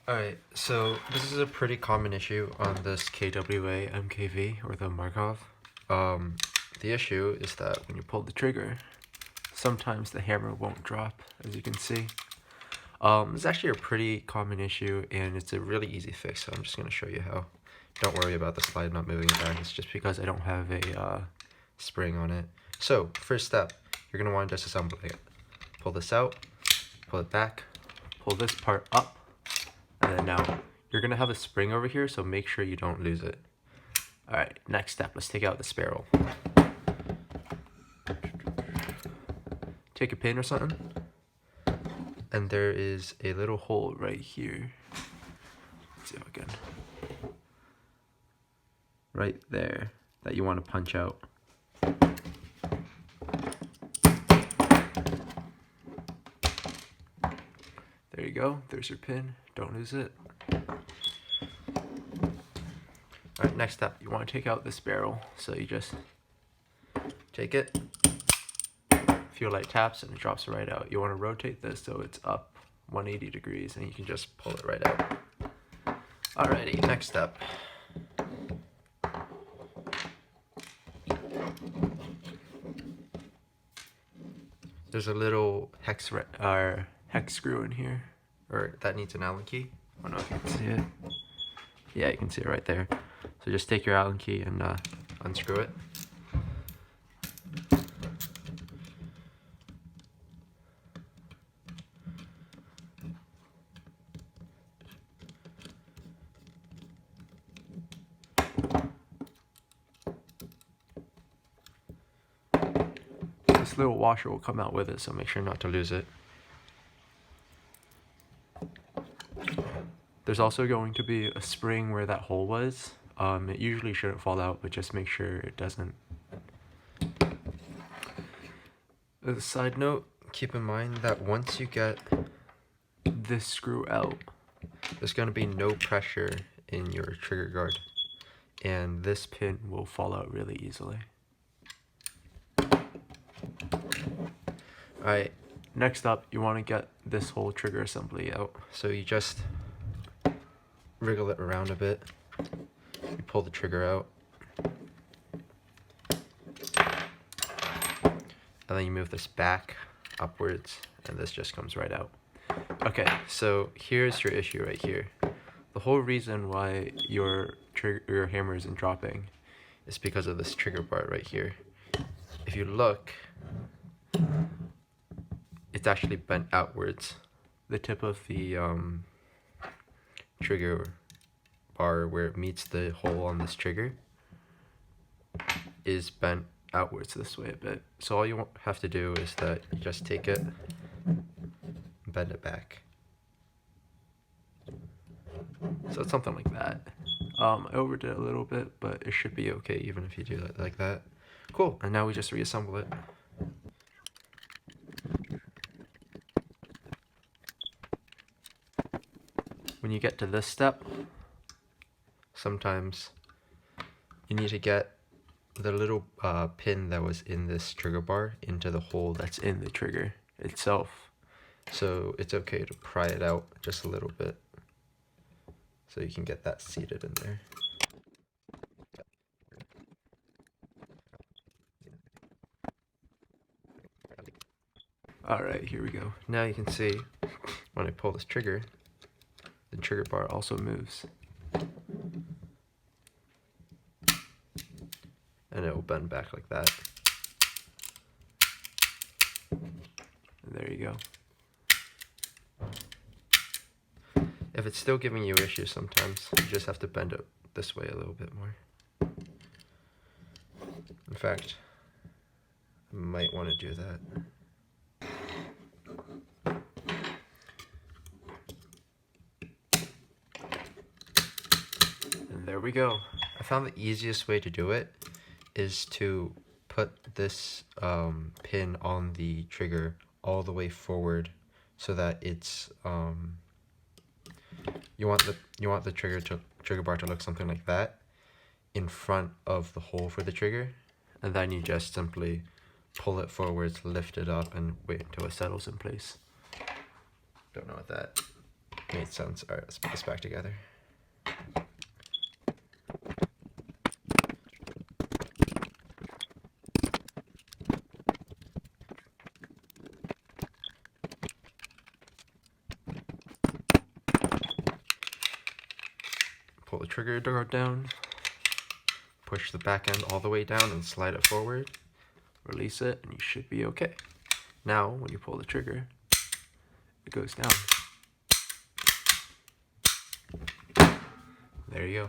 Alright, so this is a pretty common issue on this KWA MKV or the Markov. The issue is that when you pull the trigger, sometimes the hammer won't drop, as you can see. It's actually a pretty common issue and it's a really easy fix, so I'm just going to show you how. Don't worry about the slide not moving back, it's just because I don't have a spring on it. So, first step, you're going to want to disassemble it. Pull this out, pull it back, pull this part up, and then now you're going to have a spring over here, so make sure you don't lose it. Alright, next step, let's take out the barrel. Take a pin or something, and there is a little hole right here. Let's see if I can. Right there, that you want to punch out. There you go, there's your pin, don't lose it. Alright, next step, you want to take out this barrel. So you just take it, feel like taps, and it drops right out. You want to rotate this so it's up 180 degrees, and you can just pull it right out. Alrighty, next step. There's a little hex screw in here, or that needs an Allen key. I don't know if you can see it. Yeah, you can see it right there. So just take your Allen key and unscrew it. This little washer will come out with it, so make sure not to lose it. There's also going to be a spring where that hole was. It usually shouldn't fall out, but just make sure it doesn't. As a side note, keep in mind that once you get this screw out, there's going to be no pressure in your trigger guard, and this pin will fall out really easily. Alright, next up, you want to get this whole trigger assembly out. So you just wriggle it around a bit, you pull the trigger out, and then you move this back upwards, and this just comes right out. Okay, so here's your issue right here. The whole reason why your hammer isn't dropping is because of this trigger bar right here. If you look, it's actually bent outwards. The tip of the trigger bar where it meets the hole on this trigger is bent outwards this way a bit. So all you have to do is that you just take it and bend it back. So it's something like that. I overdid it a little bit, but it should be okay even if you do it like that. Cool, and now we just reassemble it. When you get to this step, sometimes you need to get the little pin that was in this trigger bar into the hole that's in the trigger itself. So it's okay to pry it out just a little bit so you can get that seated in there. Alright, here we go. Now you can see when I pull this trigger, the trigger bar also moves. And it will bend back like that. And there you go. If it's still giving you issues sometimes, you just have to bend it this way a little bit more. In fact, I might want to do that. And there we go. I found the easiest way to do it is to put this pin on the trigger all the way forward so that it's you want the trigger bar to look something like that in front of the hole for the trigger, and then you just simply pull it forwards, lift it up, and wait until it settles in place. Don't know what that made sense. Alright, let's put this back together. Pull the trigger guard down, push the back end all the way down and slide it forward, release it, and you should be okay. Now, when you pull the trigger, it goes down. There you go.